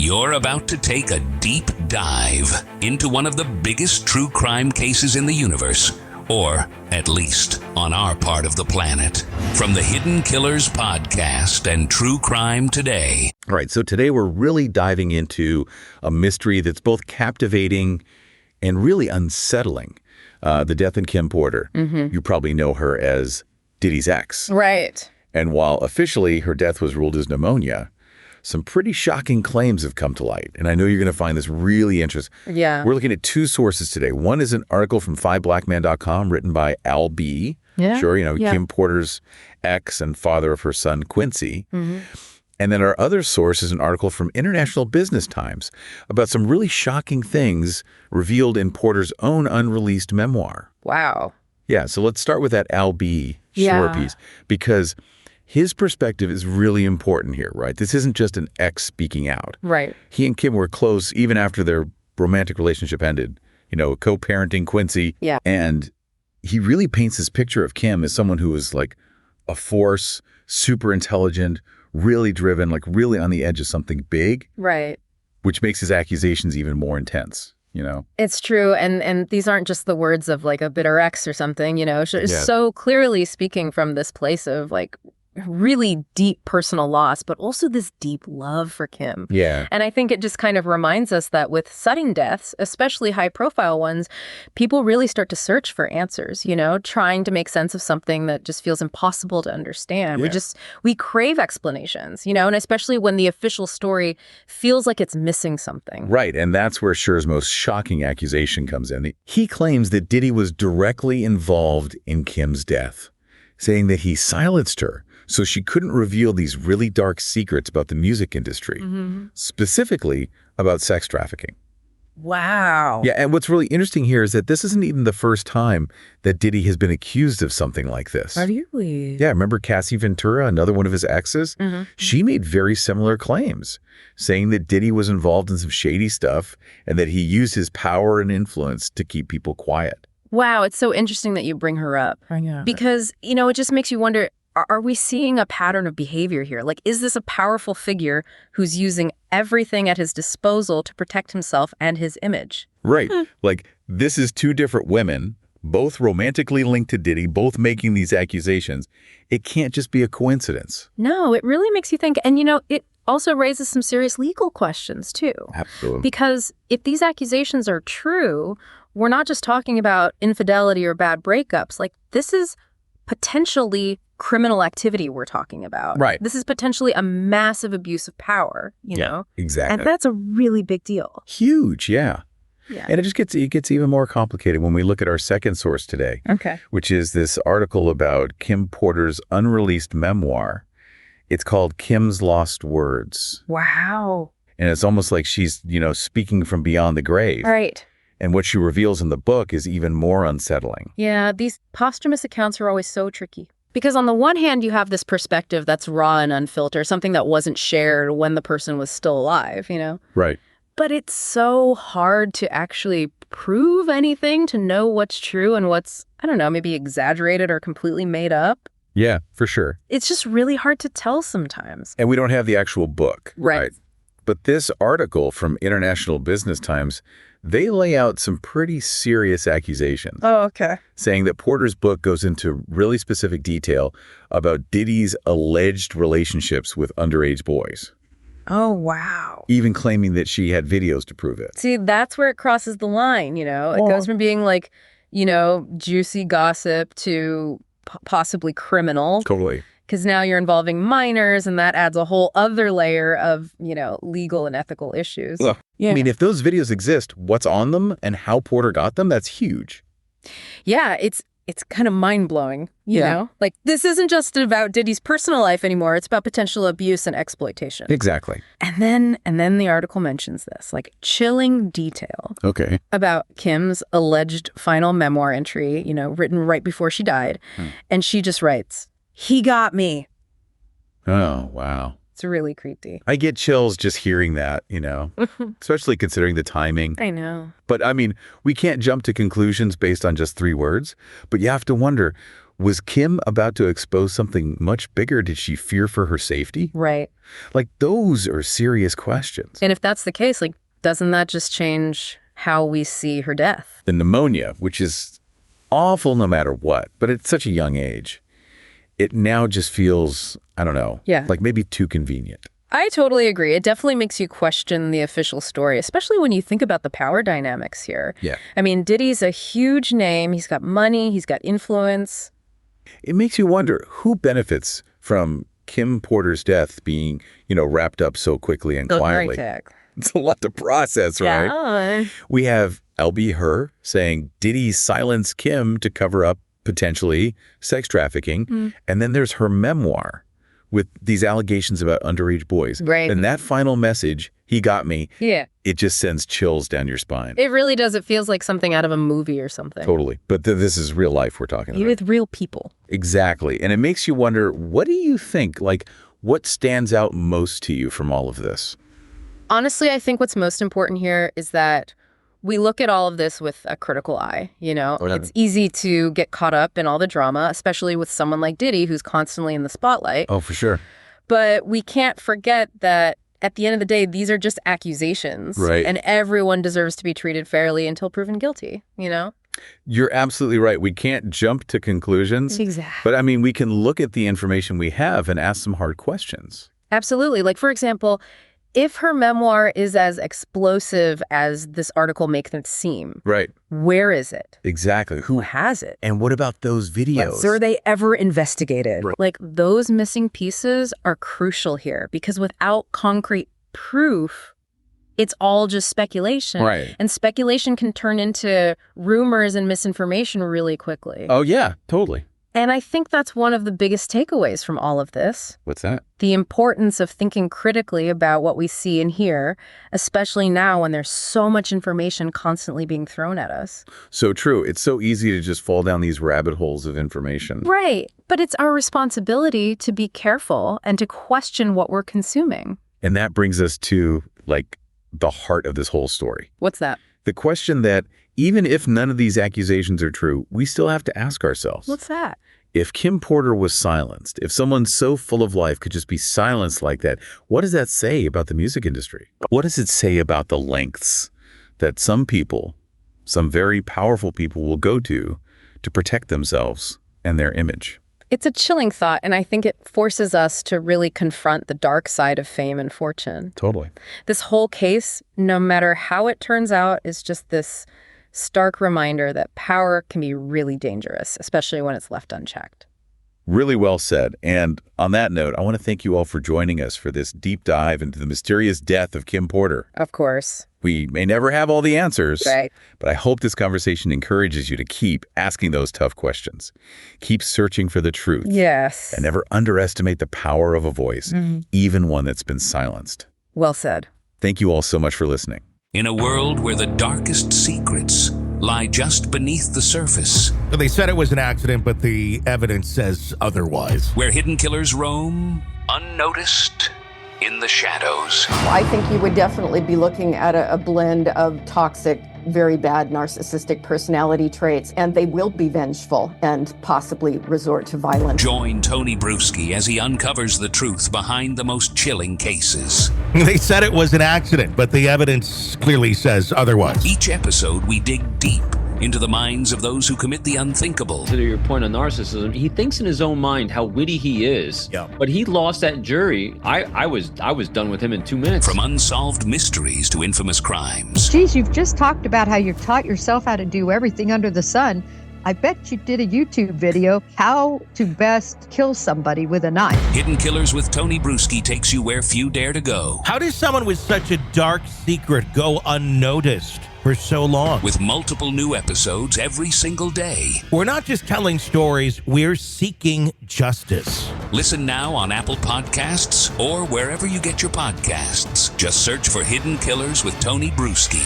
You're about to take a deep dive into one of the biggest true crime cases in the universe, or at least on our part of the planet. From the Hidden Killers podcast and True Crime Today. All right, so today we're really diving into a mystery that's both captivating and really unsettling. The death of Kim Porter. Mm-hmm. You probably know her as Diddy's ex. Right. And while officially her death was ruled as pneumonia, some pretty shocking claims have come to light. And I know you're going to find this really interesting. Yeah. We're looking at two sources today. One is an article from 5blackman.com written by Al B. Yeah. Sure, Yeah. Kim Porter's ex and father of her son, Quincy. Mm-hmm. And then our other source is an article from International Business Times about some really shocking things revealed in Porter's own unreleased memoir. Wow. Yeah, so let's start with that Al B. Shore piece, because his perspective is really important here, right? This isn't just an ex speaking out. Right. He and Kim were close even after their romantic relationship ended, co-parenting Quincy. Yeah. And he really paints this picture of Kim as someone who was like a force, super intelligent, really driven, like really on the edge of something big. Right. Which makes his accusations even more intense, It's true. And these aren't just the words of like a bitter ex or something, so clearly speaking from this place of like really deep personal loss, but also this deep love for Kim. Yeah. And I think it just kind of reminds us that with sudden deaths, especially high profile ones, people really start to search for answers, trying to make sense of something that just feels impossible to understand. Yeah. We crave explanations, and especially when the official story feels like it's missing something. Right. And that's where Schur's most shocking accusation comes in. He claims that Diddy was directly involved in Kim's death, saying that he silenced her so she couldn't reveal these really dark secrets about the music industry, specifically about sex trafficking. Wow. Yeah, and what's really interesting here is that this isn't even the first time that Diddy has been accused of something like this. Really? Yeah, remember Cassie Ventura, another one of his exes? Mm-hmm. She made very similar claims, saying that Diddy was involved in some shady stuff and that he used his power and influence to keep people quiet. Wow, it's so interesting that you bring her up. I know. Because, it just makes you wonder, are we seeing a pattern of behavior here? Like, is this a powerful figure who's using everything at his disposal to protect himself and his image? Right. Like, this is two different women, both romantically linked to Diddy, both making these accusations. It can't just be a coincidence. No, it really makes you think. And, it also raises some serious legal questions, too. Absolutely. Because if these accusations are true, we're not just talking about infidelity or bad breakups. Like, this is potentially criminal activity we're talking about. Right. This is potentially a massive abuse of power, you know? Exactly. And that's a really big deal. Huge, yeah. Yeah. And it gets even more complicated when we look at our second source today. Okay. Which is this article about Kim Porter's unreleased memoir. It's called Kim's Lost Words. Wow. And it's almost like she's, speaking from beyond the grave. Right. And what she reveals in the book is even more unsettling. Yeah, these posthumous accounts are always so tricky. Because on the one hand, you have this perspective that's raw and unfiltered, something that wasn't shared when the person was still alive, Right. But it's so hard to actually prove anything, to know what's true and what's, I don't know, maybe exaggerated or completely made up. Yeah, for sure. It's just really hard to tell sometimes. And we don't have the actual book. Right. But this article from International Business Times, they lay out some pretty serious accusations. Oh, okay. Saying that Porter's book goes into really specific detail about Diddy's alleged relationships with underage boys. Oh, wow. Even claiming that she had videos to prove it. See, that's where it crosses the line, It goes from being like, juicy gossip to possibly criminal. Totally. Because now you're involving minors, and that adds a whole other layer of, legal and ethical issues. Look, yeah. I mean, if those videos exist, what's on them and how Porter got them, that's huge. Yeah, it's kind of mind-blowing, you know? Like, this isn't just about Diddy's personal life anymore. It's about potential abuse and exploitation. Exactly. And then the article mentions this, like, chilling detail. Okay. About Kim's alleged final memoir entry, written right before she died. And she just writes, "He got me." Oh, wow. It's really creepy. I get chills just hearing that, especially considering the timing. I know. But I mean, we can't jump to conclusions based on just 3 words, but you have to wonder, Was Kim about to expose something much bigger? Did she fear for her safety? Right. Like, those are serious questions. And if that's the case, like, doesn't that just change how we see her death? The pneumonia, which is awful no matter what, but at such a young age, it now just feels, I don't know, like maybe too convenient. I totally agree. It definitely makes you question the official story, especially when you think about the power dynamics here. Yeah. I mean, Diddy's a huge name. He's got money. He's got influence. It makes you wonder who benefits from Kim Porter's death being, wrapped up so quickly and quietly. It's a lot to process, right? Yeah. We have LB Her saying Diddy silenced Kim to cover up potentially sex trafficking. And then there's her memoir with these allegations about underage boys. Right. And that final message, he got me. Yeah. It just sends chills down your spine. It really does. It feels like something out of a movie or something. Totally. But this is real life we're talking about. With real people. Exactly. And it makes you wonder, what do you think? Like, what stands out most to you from all of this? Honestly, I think what's most important here is that we look at all of this with a critical eye, It's easy to get caught up in all the drama, especially with someone like Diddy, who's constantly in the spotlight. Oh, for sure. But we can't forget that at the end of the day, these are just accusations. Right. And everyone deserves to be treated fairly until proven guilty, You're absolutely right. We can't jump to conclusions. Exactly. But we can look at the information we have and ask some hard questions. Absolutely. Like, for example, if her memoir is as explosive as this article makes it seem, right? Where is it? Exactly. Who has it? And what about those videos? Were they ever investigated? Right. Like, those missing pieces are crucial here because without concrete proof, it's all just speculation. Right. And speculation can turn into rumors and misinformation really quickly. Oh, yeah, totally. And I think that's one of the biggest takeaways from all of this. What's that? The importance of thinking critically about what we see and hear, especially now when there's so much information constantly being thrown at us. So true. It's so easy to just fall down these rabbit holes of information. Right. But it's our responsibility to be careful and to question what we're consuming. And that brings us to, the heart of this whole story. What's that? The question that even if none of these accusations are true, we still have to ask ourselves. What's that? If Kim Porter was silenced, if someone so full of life could just be silenced like that, what does that say about the music industry? What does it say about the lengths that some people, some very powerful people, will go to protect themselves and their image? It's a chilling thought, and I think it forces us to really confront the dark side of fame and fortune. Totally. This whole case, no matter how it turns out, is just this stark reminder that power can be really dangerous, especially when it's left unchecked. Really well said. And on that note, I want to thank you all for joining us for this deep dive into the mysterious death of Kim Porter. Of course. We may never have all the answers, right, but I hope this conversation encourages you to keep asking those tough questions. Keep searching for the truth. Yes. And never underestimate the power of a voice, even one that's been silenced. Well said. Thank you all so much for listening. In a world where the darkest secrets lie just beneath the surface. They said it was an accident, but the evidence says otherwise. Where hidden killers roam, unnoticed, in the shadows. I think you would definitely be looking at a blend of toxic, very bad narcissistic personality traits, and they will be vengeful and possibly resort to violence. Join Tony Bruschi as he uncovers the truth behind the most chilling cases. They said it was an accident, but the evidence clearly says otherwise. Each episode, we dig deep into the minds of those who commit the unthinkable. To your point on narcissism, he thinks in his own mind how witty he is. Yeah. But he lost that jury. I was done with him in 2 minutes. From unsolved mysteries to infamous crimes. Geez, you've just talked about how you've taught yourself how to do everything under the sun. I bet you did a YouTube video, how to best kill somebody with a knife. Hidden Killers with Tony Bruschi takes you where few dare to go. How does someone with such a dark secret go unnoticed for so long? With multiple new episodes every single day. We're not just telling stories, we're seeking justice. Listen now on Apple Podcasts or wherever you get your podcasts. Just search for Hidden Killers with Tony Bruschi.